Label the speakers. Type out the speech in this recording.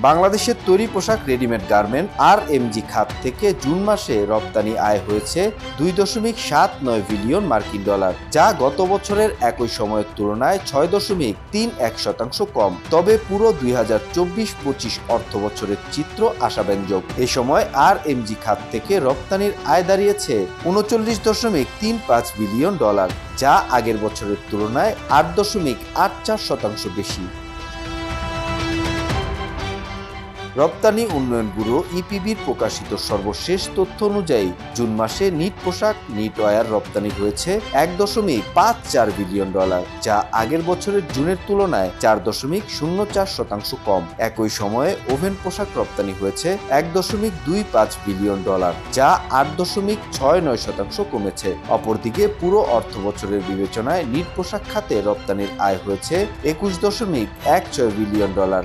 Speaker 1: বাংলাদেশের তৈরি পোশাক রেডিমেড গার্মেন্ট RMG খাত থেকে জুন মাসে রপ্তানি আয় হয়েছে 2.79 বিলিয়ন মার্কিন ডলার, যা গত বছরের একই সময়ের তুলনায় 6.31% কম। তবে পুরো 2024-25 অর্থ বছরের চিত্র আশাব্যঞ্জক। এ সময় RMG খাত থেকে রপ্তানির আয় দাঁড়িয়েছে 39.35 বিলিয়ন ডলার, যা আগের বছরের তুলনায় 8.84% বেশি। রপ্তানি উন্নয়ন ব্যুরো EPBর প্রকাশিত সর্বশেষ তথ্য অনুযায়ী জুন মাসে নিট পোশাক নিটওয়্যার রপ্তানি হয়েছে 1.54 বিলিয়ন ডলার, যা আগের বছরের জুনের তুলনায় 4.04% কম। একই সময়ে ওভেন পোশাক রপ্তানি হয়েছে 1.25 বিলিয়ন ডলার, যা 8.69% কমেছে। অপরদিকে পুরো অর্থ বছরের বিবেচনায় নিট পোশাক খাতে রপ্তানির আয় হয়েছে 21.16 বিলিয়ন ডলার।